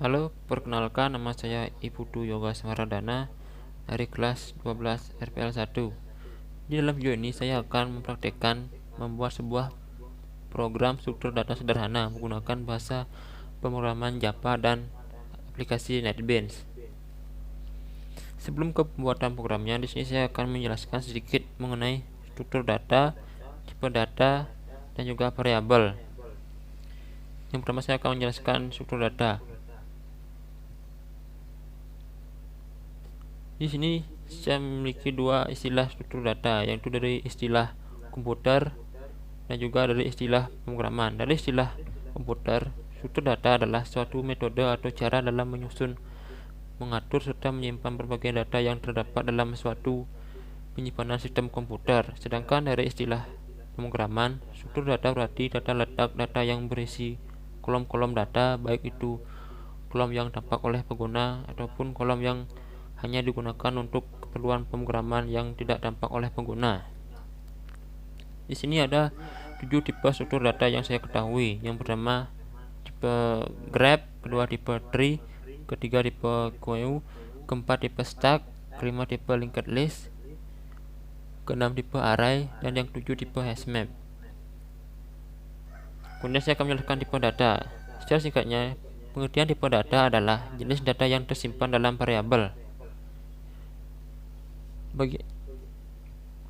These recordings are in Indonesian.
Halo, perkenalkan nama saya Iputu Yoga Samaradana dari kelas 12 RPL 1. Di dalam video ini saya akan mempraktekkan membuat sebuah program struktur data sederhana menggunakan bahasa pemrograman Java dan aplikasi NetBeans. Sebelum ke pembuatan programnya, di sini saya akan menjelaskan sedikit mengenai struktur data, tipe data, dan juga variabel. Yang pertama saya akan menjelaskan struktur data. Di sini saya memiliki dua istilah struktur data, yaitu dari istilah komputer dan juga dari istilah pemrograman. Dari istilah komputer, struktur data adalah suatu metode atau cara dalam menyusun, mengatur, serta menyimpan berbagai data yang terdapat dalam suatu penyimpanan sistem komputer. Sedangkan dari istilah pemrograman, struktur data berarti data letak data yang berisi kolom-kolom data, baik itu kolom yang tampak oleh pengguna ataupun kolom yang hanya digunakan untuk keperluan pemrograman yang tidak tampak oleh pengguna. Di sini ada 7 tipe struktur data yang saya ketahui. Yang pertama tipe graph, kedua tipe tree, ketiga tipe queue, keempat tipe stack, kelima tipe linked list, keenam tipe array, dan yang ketujuh tipe hashmap. Kemudian saya akan menjelaskan tipe data. Secara singkatnya, pengertian tipe data adalah jenis data yang tersimpan dalam variabel.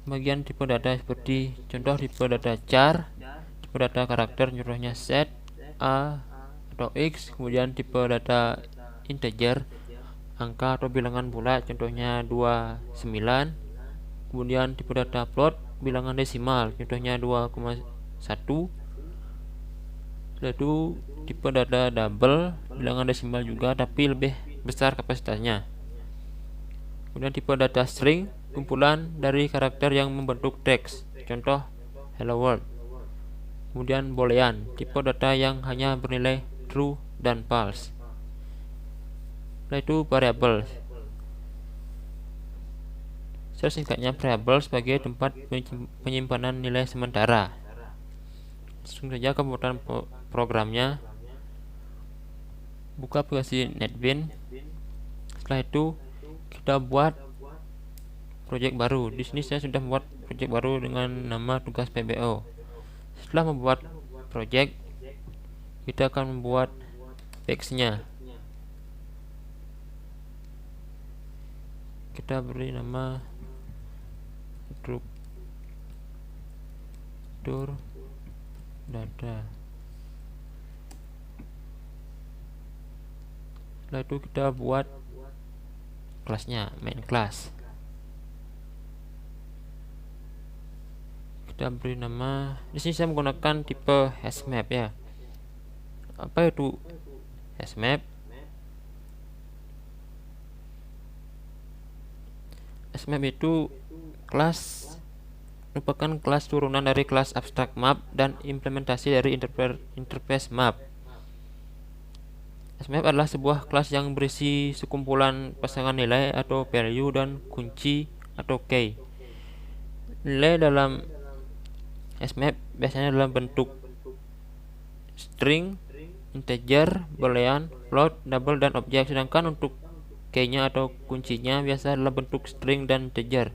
Bagian tipe data seperti contoh tipe data char, tipe data karakter contohnya set, a, atau x, kemudian tipe data integer, angka atau bilangan bulat contohnya 29, kemudian tipe data float, bilangan desimal contohnya 2,1, lalu tipe data double, bilangan desimal juga tapi lebih besar kapasitasnya. Kemudian tipe data string, kumpulan dari karakter yang membentuk teks, contoh hello world. Kemudian boolean, tipe data yang hanya bernilai true dan false. Setelah itu variabel. Secara singkatnya, variabel sebagai tempat penyimpanan nilai sementara. Langsung saja ke pembuatan programnya. Buka aplikasi NetBeans. Setelah itu kita buat project baru. Di sini saya sudah membuat project baru dengan nama tugas PBO. Setelah membuat project, kita akan membuat teksnya. Kita beri nama struktur data. Setelah itu kita buat kelasnya, main class. Kita beri nama. Di sini saya menggunakan tipe hashmap ya. Apa itu hashmap? Hashmap itu kelas, merupakan kelas turunan dari kelas abstract map dan implementasi dari interface map. Hashmap adalah sebuah kelas yang berisi sekumpulan pasangan nilai atau value dan kunci atau key. Nilai dalam hashmap biasanya dalam bentuk string, integer, boolean, float, double, dan objek. Sedangkan untuk key-nya atau kuncinya biasa dalam bentuk string dan integer.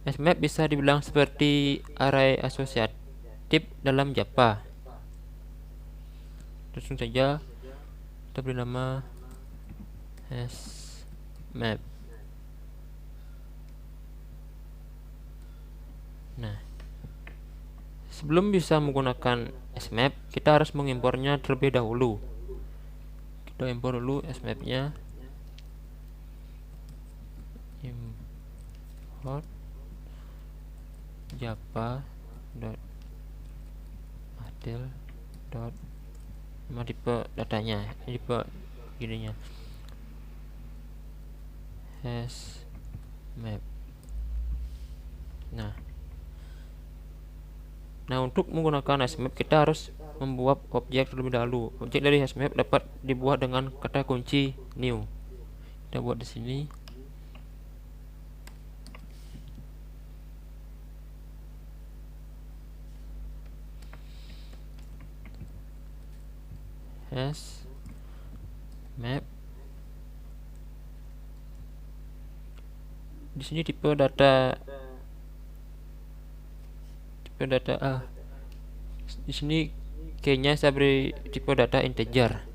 Hashmap bisa dibilang seperti array asosiatif dalam Java. Langsung saja kita beri nama hashmap. Nah, sebelum bisa menggunakan hashmap, kita harus mengimpornya terlebih dahulu. Kita impor dulu hashmapnya. Import java.adil. Nama tipe datanya, tipe gininya hashmap. Nah, untuk menggunakan hashmap kita harus membuat objek terlebih dahulu. Objek dari hashmap dapat dibuat dengan kata kunci new. Kita buat di sini. map. Di sini tipe data di sini kayaknya saya beri tipe data integer.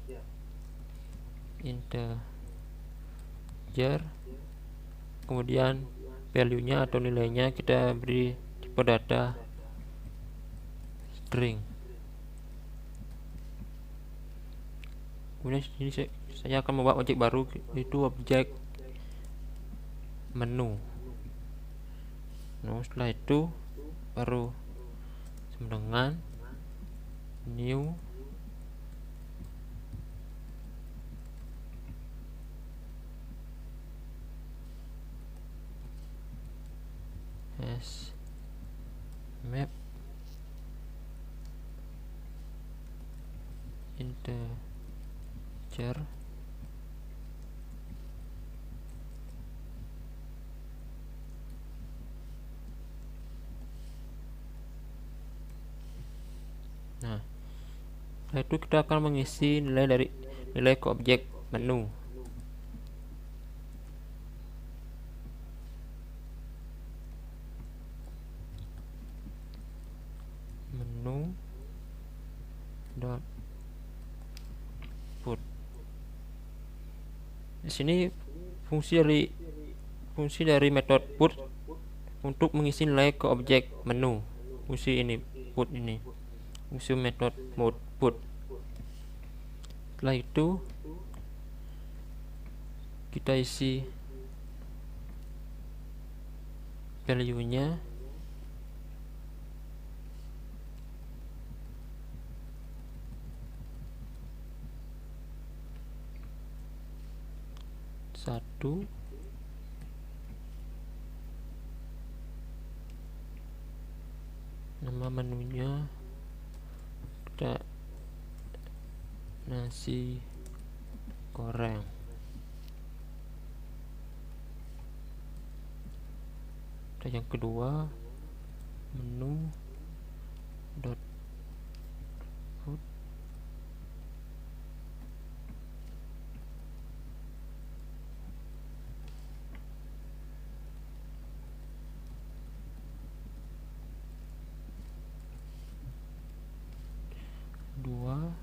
Kemudian value-nya atau nilainya kita beri tipe data string. Kemudian ini saya akan membuat objek baru, yaitu objek menu. Nah, setelah itu baru sama dengan new as map integer Nah, setelah itu kita akan mengisi nilai ke objek menu. Menu dot put. Di sini fungsi dari metode put untuk mengisi nilai ke objek menu. Fungsi ini put ini. Fungsi metode put. Setelah itu kita isi value-nya. Satu, nama menunya kita nasi goreng. Dan yang kedua, menu dot food dua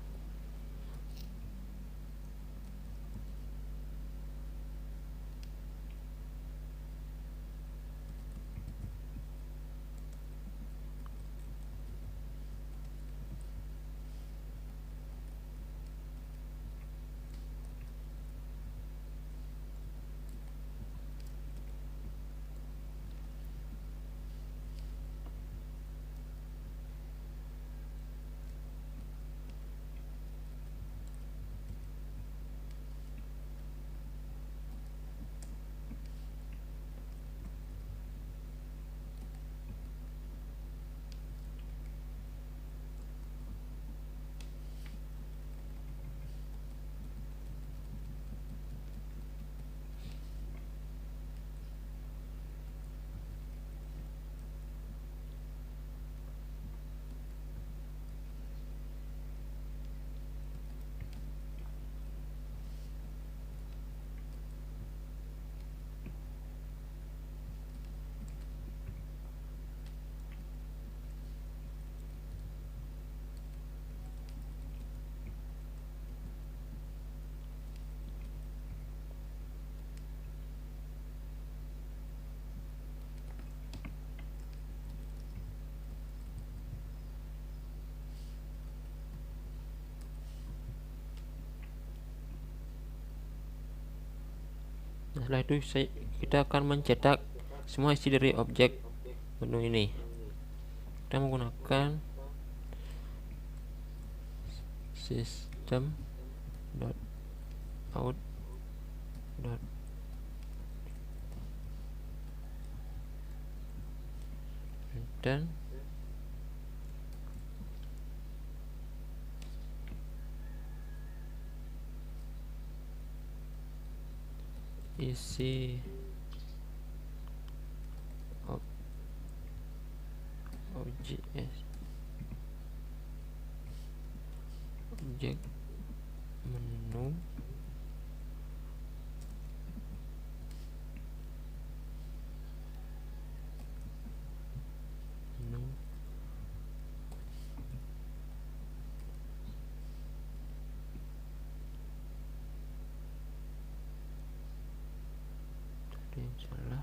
Nah, setelah itu kita akan mencetak semua isi dari objek menu ini. Kita menggunakan system dot out dot dan isi objek menu salah.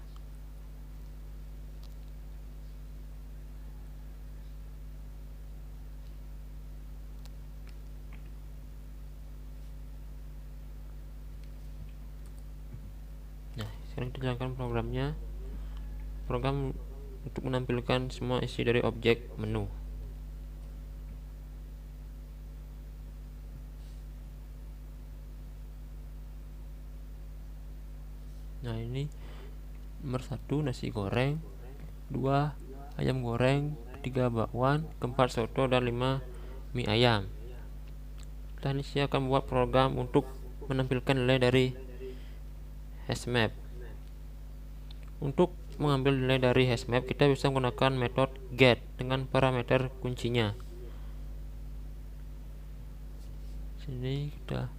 Nah, sekarang kita jalankan programnya. Program untuk menampilkan semua isi dari objek menu. Nah, ini nomor 1 nasi goreng, 2 ayam goreng, 3 bakwan, 4 soto, dan 5 mie ayam. Setelah ini saya akan membuat program untuk menampilkan nilai dari hashmap. Untuk mengambil nilai dari hashmap, kita bisa menggunakan metode get dengan parameter kuncinya. Sini kita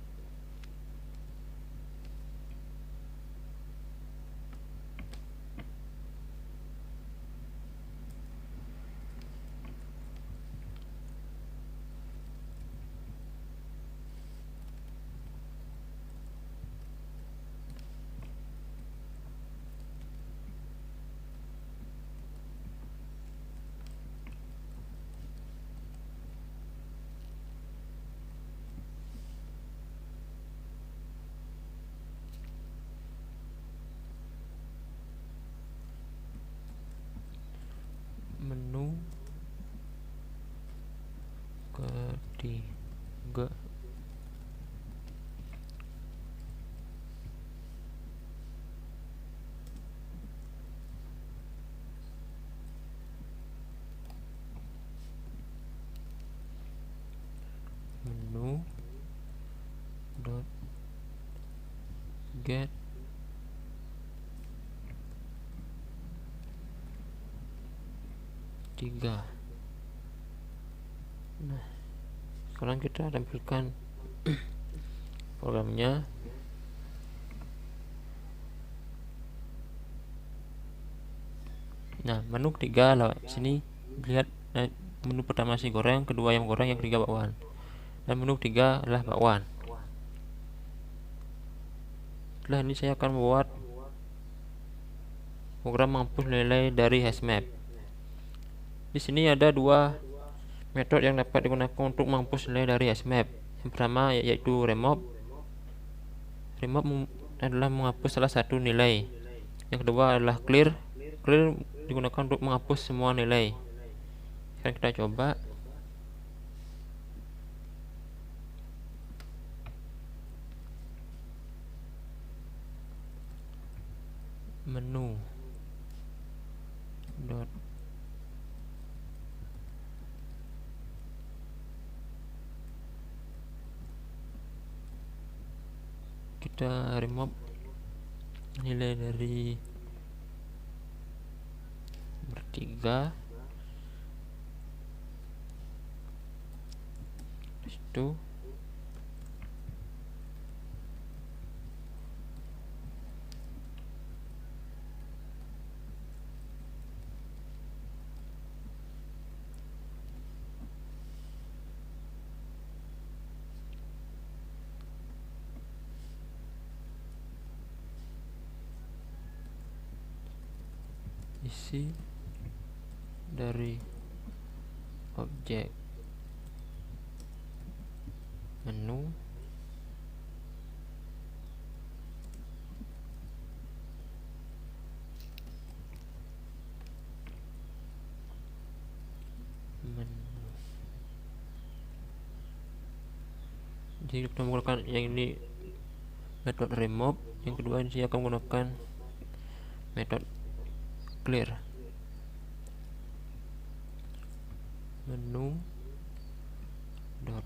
menu ketiga, menu dot get tiga. Nah, sekarang kita tampilkan programnya. Nah, menu ketiga lah sini lihat, menu pertama nasi goreng, kedua ayam goreng, yang ketiga bakwan. Dan menu ketiga adalah bakwan. Setelah ini saya akan membuat program menghapus nilai dari hashmap. Di sini ada dua metode yang dapat digunakan untuk menghapus nilai dari hashmap. Yang pertama yaitu remove. Remove adalah menghapus salah satu nilai. Yang kedua adalah clear. Clear digunakan untuk menghapus semua nilai. Sekarang kita coba. Menu dot kita remove nilai dari bertiga. Itu isi dari objek menu jadi kita menggunakan yang ini metode remove, yang kedua ini saya akan menggunakan metode clear. Menu dot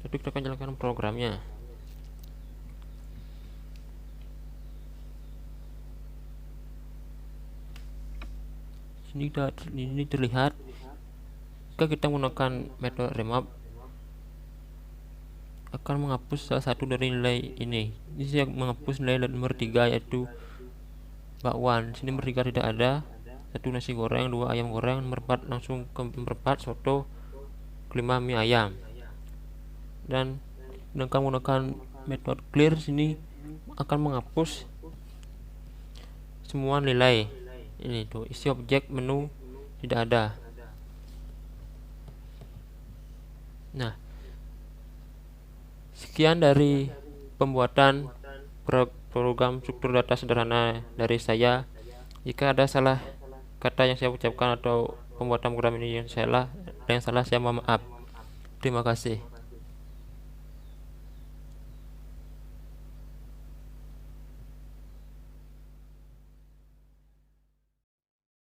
Jadi kita akan jalankan programnya. Ini terlihat jika kita menggunakan metode remap akan menghapus salah satu dari nilai ini. Ini saya menghapus nilai nomor 3 yaitu bakwan. Sini nomor 3 tidak ada. 1 nasi goreng, 2 ayam goreng, nomor 4 langsung ke nomor 4 soto, kelima mie ayam. Dan dengan menggunakan metode clear sini akan menghapus semua nilai. Ini tuh isi objek menu tidak ada. Nah, sekian dari pembuatan program struktur data sederhana dari saya. Jika ada salah kata yang saya ucapkan atau pembuatan program ini yang salah, saya mohon maaf. Terima kasih.